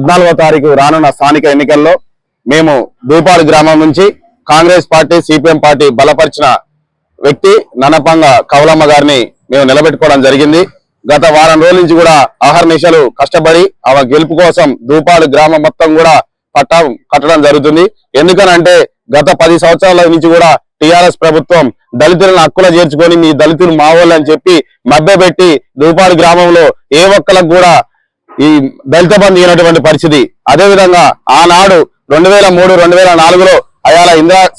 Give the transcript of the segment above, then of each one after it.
14వ తారీఖు రానున్న స్థానిక ఎన్నికల్లో మేము దూపాడు గ్రామం నుంచి కాంగ్రెస్ పార్టీ సిపిఎం పార్టీ బలపరిచిన వ్యక్తి నన్నపంగ కౌలమ్మ గారిని మేము నిలబెట్టుకోవడం జరిగింది. గత వారం రోజుల నుంచి కూడా ఆహర్నిశలు కష్టపడి ఆమె గెలుపు కోసం దూపాడు గ్రామం మొత్తం కూడా పట్టం కట్టడం జరుగుతుంది. ఎందుకనంటే గత 10 సంవత్సరాల నుంచి కూడా టిఆర్ఎస్ ప్రభుత్వం దళితులను హక్కుల చేర్చుకొని మీ దళితులు మావోళ్ళు అని చెప్పి మభ్యపెట్టి దూపాడు గ్రామంలో ఏ ఒక్కలకు కూడా ఈ దళిత బంధు ఇవ్వనటువంటి పరిస్థితి. అదేవిధంగా ఆనాడు 2003, 2004లో అయాల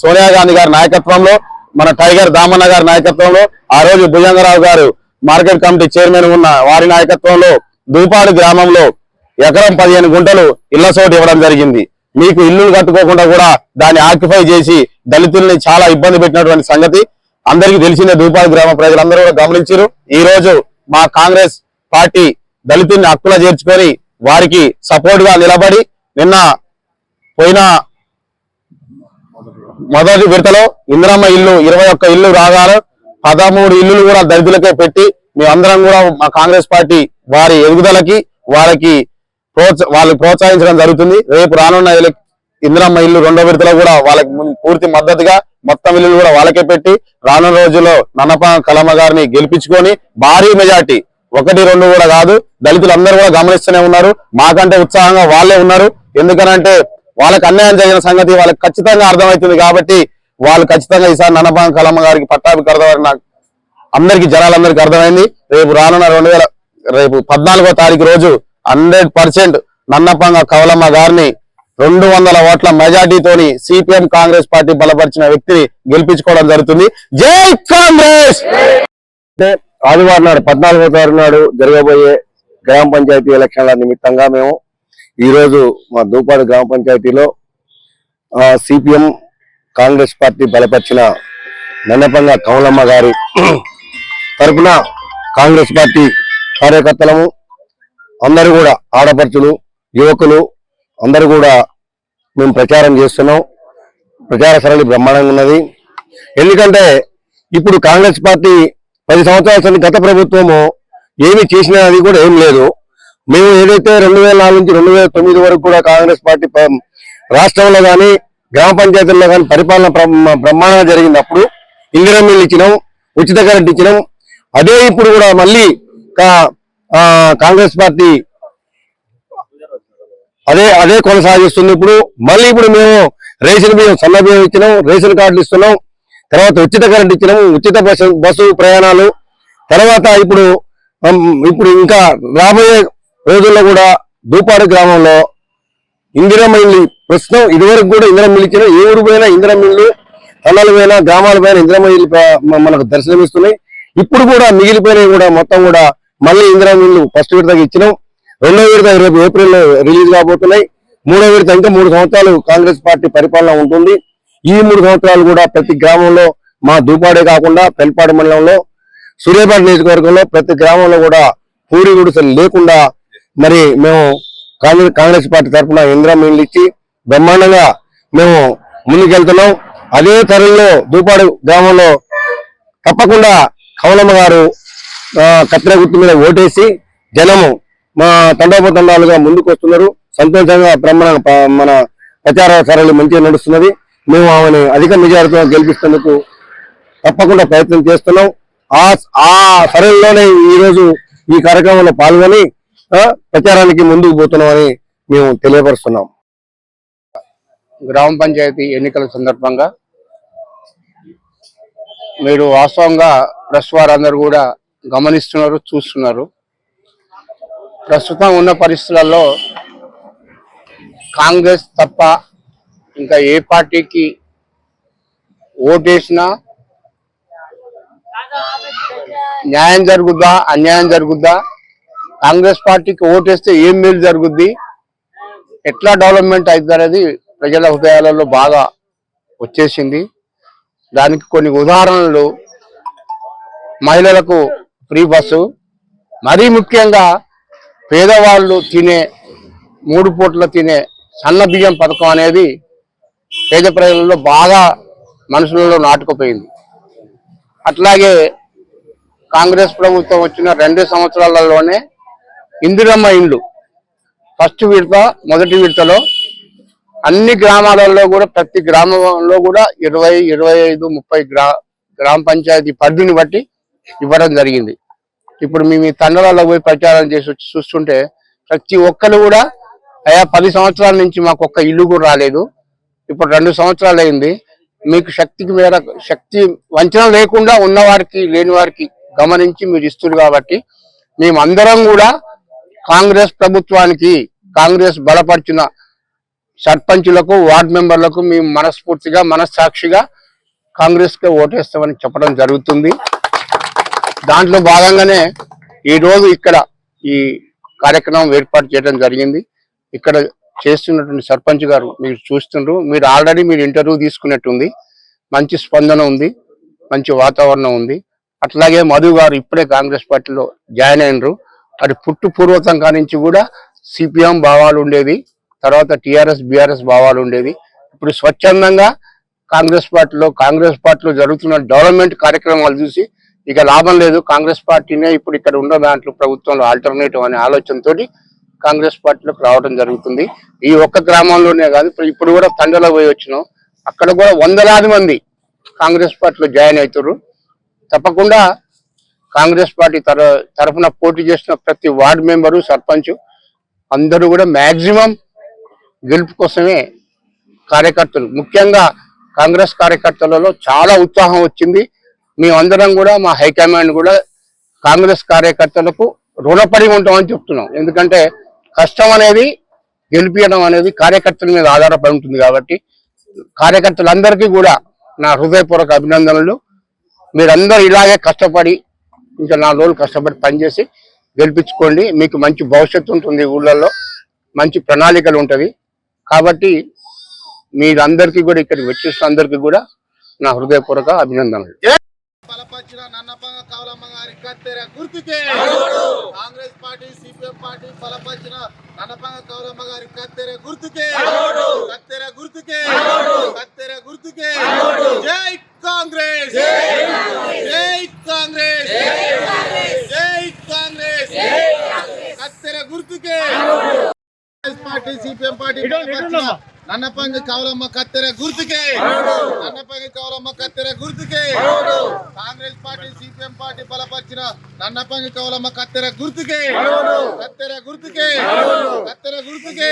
సోనియా గాంధీ గారి నాయకత్వంలో, మన టైగర్ దామన్న గారి నాయకత్వంలో, ఆ రోజు భుజంగరావు గారు మార్కెట్ కమిటీ చైర్మన్ ఉన్న వారి నాయకత్వంలో దూపాడు గ్రామంలో ఎకరం 15 గుంటలు ఇళ్ల చోటు ఇవ్వడం జరిగింది. మీకు ఇల్లులు కట్టుకోకుండా కూడా దాన్ని ఆక్యుపై చేసి దళితుల్ని చాలా ఇబ్బంది పెట్టినటువంటి సంగతి అందరికీ తెలిసిందే. దూపాడు గ్రామ ప్రజలందరూ కూడా గమనించారు. ఈ రోజు మా కాంగ్రెస్ పార్టీ దళితుల్ని హక్కుల చేర్చుకొని వారికి సపోర్ట్ గా నిలబడి నిన్న పోయిన మొదటి విడతలో ఇందిరమ్మ ఇల్లు 21 ఇల్లు రాగానే 13 ఇల్లులు కూడా దళితులకే పెట్టి మేమందరం కూడా మా కాంగ్రెస్ పార్టీ వారి ఎదుగుదలకి వాళ్ళు ప్రోత్సహించడం జరుగుతుంది. రేపు రానున్న ఇందిరమ్మ ఇల్లు 2వ విడతలో కూడా వాళ్ళకి పూర్తి మద్దతుగా మొత్తం ఇల్లులు కూడా వాళ్ళకే పెట్టి రానున్న రోజుల్లో నన్నపంగ కౌలమ్మ గారిని గెలిపించుకొని భారీ మెజార్టీ 1, 2 కూడా కాదు, దళితులందరూ కూడా గమనిస్తూనే ఉన్నారు. మాకంటే ఉత్సాహంగా వాళ్ళే ఉన్నారు. ఎందుకనంటే వాళ్ళకి అన్యాయం జరిగిన సంగతి వాళ్ళకి ఖచ్చితంగా అర్థమవుతుంది కాబట్టి వాళ్ళు ఖచ్చితంగా ఈసారి నన్నపంగ కౌలమ్మ గారికి పట్టాభికి అర్థమని నాకు జనాలందరికీ అర్థమైంది. రేపు రానున్న 14వ తారీఖు రోజు 100% నన్నపంగ కౌలమ్మ గారిని 200 ఓట్ల మెజార్టీతోని సిపిఎం కాంగ్రెస్ పార్టీ బలపరిచిన వ్యక్తిని గెలిపించుకోవడం జరుగుతుంది. జై కాంగ్రెస్. ఆదివారం నాడు 14వ తారీఖు నాడు జరగబోయే గ్రామ పంచాయతీ ఎలక్షన్ల నిమిత్తంగా మేము ఈ రోజు మా దూపాడు గ్రామ పంచాయతీలో సిపిఎం కాంగ్రెస్ పార్టీ బలపరిచిన నన్నపంగ కౌలమ్మ గారి తరపున కాంగ్రెస్ పార్టీ కార్యకర్తలము అందరూ కూడా ఆడపడుచులు, యువకులు అందరూ కూడా మేము ప్రచారం చేస్తున్నాం. ప్రచార సరళి బ్రహ్మాండంగా ఉన్నది. ఎందుకంటే ఇప్పుడు కాంగ్రెస్ పార్టీ 10 సంవత్సరాల గత ప్రభుత్వము ఏమి చేసినది కూడా ఏం లేదు. మేము ఏదైతే 2004 నుంచి 2009 వరకు కూడా కాంగ్రెస్ పార్టీ రాష్ట్రంలో కానీ గ్రామ పంచాయతీల్లో కానీ పరిపాలన బ్రహ్మాండంగా జరిగినప్పుడు ఇందిరమ్మ ఇల్లు ఇచ్చినాం, ఉచిత కరెంట్ ఇచ్చినాం. అదే ఇప్పుడు కూడా మళ్ళీ కాంగ్రెస్ పార్టీ అదే కొనసాగిస్తుంది. ఇప్పుడు మేము రేషన్ బియ్యం, సన్న బియ్యం ఇచ్చినాం, రేషన్ కార్డులు ఇస్తున్నాం, తర్వాత ఉచిత కరెంట్ ఇచ్చినాం, ఉచిత బస్సు ప్రయాణాలు, తర్వాత ఇప్పుడు ఇంకా రాబోయే రోజుల్లో కూడా దూపాడు గ్రామంలో ఇందిరమ్మ ఇల్లు ప్రస్తుతం ఇదివరకు కూడా ఇందిరమ్మ ఇల్లు ఇచ్చిన ఏ ఊరు పోయినా ఇందిరమ్మ ఇల్లు, తల్లాల పైన గ్రామాల పైన ఇందిరమ్మ ఇల్లు మనకు దర్శనమిస్తున్నాయి. ఇప్పుడు కూడా మిగిలిపోయినవి కూడా మొత్తం కూడా మళ్ళీ ఇందిరమ్మ ఇల్లు ఫస్ట్ విడతగా ఇచ్చినాం. 2వ విడత రేపు ఏప్రిల్లో రిలీజ్ కాబోతున్నాయి. 3వ విడత ఇంకా 3 సంవత్సరాలు కాంగ్రెస్ పార్టీ పరిపాలన ఉంటుంది. ఈ 3 సంవత్సరాలు కూడా ప్రతి గ్రామంలో మా దూపాడే కాకుండా పెల్పాడు మండలంలో సూర్యాపేట నియోజకవర్గంలో ప్రతి గ్రామంలో కూడా పూరి గుడిసెలు లేకుండా మరి మేము కాంగ్రెస్ పార్టీ తరఫున ఇందిరమ్మ ఇల్లు ఇచ్చి బ్రహ్మాండంగా మేము ముందుకెళ్తున్నాం. అదే తరంలో దూపాడు గ్రామంలో తప్పకుండా కౌలమ్మ గారు కత్తెర గుర్తు మీద ఓటేసి జనము మా తండోపతండాలుగా ముందుకు వస్తున్నారు. సంతోషంగా మన ప్రచార సరళి మంచిగా నడుస్తున్నది. మేము ఆమెను అధిక మెజారిటీతో గెలిపిస్తేందుకు తప్పకుండా ప్రయత్నం చేస్తున్నాం. ఆ సరళిలోనే ఈ రోజు ఈ కార్యక్రమంలో పాల్గొని ప్రచారానికి ముందుకు పోతున్నామని మేము తెలియపరుస్తున్నాం. గ్రామ పంచాయతీ ఎన్నికల సందర్భంగా మీరు వాస్తవంగా ప్రెస్ వారందరూ కూడా గమనిస్తున్నారు, చూస్తున్నారు. ప్రస్తుతం ఉన్న పరిస్థితులలో కాంగ్రెస్ తప్ప ఇంకా ఏ పార్టీకి ఓటేసినా న్యాయం జరుగుద్దా, అన్యాయం జరుగుద్దా, కాంగ్రెస్ పార్టీకి ఓటేస్తే ఏం మేలు జరుగుద్ది, ఎట్లా డెవలప్మెంట్ అవుతుంది అనేది ప్రజల హృదయాలలో బాగా వచ్చేసింది. దానికి కొన్ని ఉదాహరణలు మహిళలకు ఫ్రీ బస్సు, మరీ ముఖ్యంగా పేదవాళ్ళు తినే 3 పూట్ల తినే సన్న బియ్యం పథకం అనేది పేద ప్రజలలో బాగా మనసులలో నాటుకుపోయింది. అట్లాగే కాంగ్రెస్ ప్రభుత్వం వచ్చిన 2 సంవత్సరాలలోనే ఇందిరమ్మ ఇండ్లు ఫస్ట్ విడత మొదటి విడతలో అన్ని గ్రామాలలో కూడా ప్రతి గ్రామంలో కూడా 20, 25, 30 గ్రామ పంచాయతీ పరిధిని బట్టి ఇవ్వడం జరిగింది. ఇప్పుడు మేము ఈ తండలలో పోయి ప్రచారం చేసి వచ్చి చూస్తుంటే ప్రతి ఒక్కరు కూడా అయ్యా 10 సంవత్సరాల నుంచి మాకు ఒక్క ఇల్లు కూడా రాలేదు, ఇప్పుడు 2 సంవత్సరాలు అయింది, మీకు శక్తి వంచన లేకుండా ఉన్నవారికి లేని వారికి గమనించి మీరు ఇస్తున్నారు కాబట్టి మేమందరం కూడా కాంగ్రెస్ ప్రభుత్వానికి, కాంగ్రెస్ బలపరిచిన సర్పంచులకు వార్డు మెంబర్లకు మేము మనస్ఫూర్తిగా మనస్సాక్షిగా కాంగ్రెస్ కే ఓటేస్తామని చెప్పడం జరుగుతుంది. దాంట్లో భాగంగానే ఈ రోజు ఇక్కడ ఈ కార్యక్రమం ఏర్పాటు చేయడం జరిగింది. ఇక్కడ చేస్తున్నటువంటి సర్పంచ్ గారు మీరు చూస్తుండ్రు, మీరు ఆల్రెడీ మీరు ఇంటర్వ్యూ తీసుకున్నట్టుంది, మంచి స్పందన ఉంది, మంచి వాతావరణం ఉంది. అట్లాగే మధు గారు ఇప్పుడే కాంగ్రెస్ పార్టీలో జాయిన్ అయినరు. అది పూర్వతం కానించి కూడా సిపిఎం భావాలు ఉండేది, తర్వాత టిఆర్ఎస్ బిఆర్ఎస్ భావాలు ఉండేది. ఇప్పుడు స్వచ్ఛందంగా కాంగ్రెస్ పార్టీలో జరుగుతున్న డెవలప్మెంట్ కార్యక్రమాలు చూసి ఇక లాభం లేదు, కాంగ్రెస్ పార్టీనే ఇప్పుడు ఇక్కడ ఉన్న దాంట్లో ప్రభుత్వంలో ఆల్టర్నేటివ్ అనే ఆలోచనతోటి కాంగ్రెస్ పార్టీలోకి రావడం జరుగుతుంది. ఈ ఒక్క గ్రామంలోనే కాదు, ఇప్పుడు కూడా తండలో పోయి వచ్చినాం, అక్కడ కూడా వందలాది మంది కాంగ్రెస్ పార్టీలో జాయిన్ అవుతారు. తప్పకుండా కాంగ్రెస్ పార్టీ తరఫున పోటీ చేసిన ప్రతి వార్డు మెంబరు, సర్పంచ్ అందరూ కూడా మాక్సిమం గెలుపు కోసమే కార్యకర్తలు, ముఖ్యంగా కాంగ్రెస్ కార్యకర్తలలో చాలా ఉత్సాహం వచ్చింది. మేమందరం కూడా మా హైకమాండ్ కూడా కాంగ్రెస్ కార్యకర్తలకు రుణపడి ఉంటామని చెప్తున్నాం. ఎందుకంటే కష్టం అనేది గెలిపించడం అనేది కార్యకర్తల మీద ఆధారపడి ఉంటుంది కాబట్టి కార్యకర్తలందరికీ కూడా నా హృదయపూర్వక అభినందనలు. మీరందరూ ఇలాగే కష్టపడి ఇంకా 4 రోజులు కష్టపడి పనిచేసి గెలిపించుకోండి, మీకు మంచి భవిష్యత్తు ఉంటుంది, ఊళ్ళల్లో మంచి ప్రణాళికలు ఉంటుంది. కాబట్టి మీరందరికీ కూడా ఇక్కడికి వచ్చేసిన అందరికీ కూడా నా హృదయపూర్వక అభినందనలు. బలపరిచిన నన్నపంగ కవలమ్మ గారి కత్తెర గుర్తుకే కాంగ్రెస్ పార్టీ, సిపిఎం పార్టీ బలపరిచిన నన్నపంగ కవలమ్మ గారి కత్తెర గుర్తుకే, కత్తెర గుర్తుకే, కత్తెర గుర్తుకే. జై కాంగ్రెస్, జై కాంగ్రెస్, జై కాంగ్రెస్, కత్తెర గుర్తుకే. కాంగ్రెస్ పార్టీ, సిపిఎం పార్టీ బలపరిచిన నన్నపంగ కవలమ్మ కత్తెర గుర్తుకే, నన్నపంగ కవలమ్మ కత్తెర గుర్తుకే. కాంగ్రెస్ పార్టీ, సిపిఎం పార్టీ బలపరిచిన నన్నపంగ కవలమ్మ కత్తెర గుర్తుకే, కత్తెర గుర్తుకే, కత్తెర గుర్తుకే.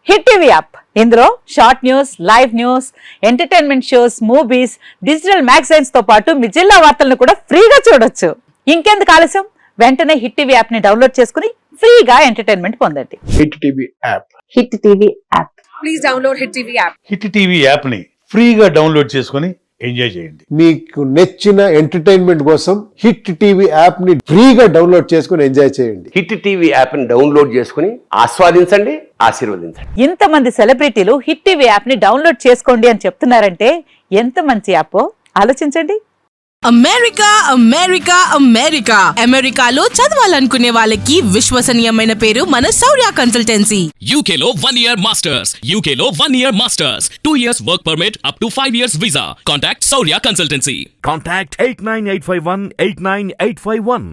హిట్ టీవీ యాప్, ఇందులో short news, live news, entertainment shows, movies, digital magazines తో పాటు మీ జిల్లా వార్తలను కూడా ఫ్రీగా చూడొచ్చు. ఇంకెందుకు ఆలస్యం, వెంటనే హిట్ టీవీ యాప్ ని డౌన్లోడ్ చేసుకుని ఫ్రీగా ఎంటర్టైన్మెంట్ పొందండి. Hit TV app, hit TV app, please download hit TV app. Hit TV app ని ఫ్రీగా డౌన్లోడ్ చేసుకుని ఎంజాయ్ చేయండి. మీకు నచ్చిన ఎంటర్టైన్మెంట్ కోసం హిట్ టీవీ యాప్ ని ఫ్రీగా డౌన్లోడ్ చేసుకుని ఎంజాయ్ చేయండి. హిట్ టీవీ యాప్ ని డౌన్లోడ్ చేసుకుని ఆస్వాదించండి, ఆశీర్వదించండి. ఇంతమంది సెలబ్రిటీలు హిట్ టీవీ యాప్ ని డౌన్లోడ్ చేసుకోండి అని చెప్తున్నారంటే ఎంత మంచి యాప్ ఆలోచించండి. అమెరికా అమెరికా అమెరికా అమెరికాలో చదవాలనుకునే వాళ్ళకి విశ్వసనీయమైన పేరు మన శౌర్య కన్సల్టెన్సీ. UK లో 1 year masters, UK లో 1 year masters, 2 years work permit up to 5 years visa. Contact Saurya Consultancy. Contact 89851 89851.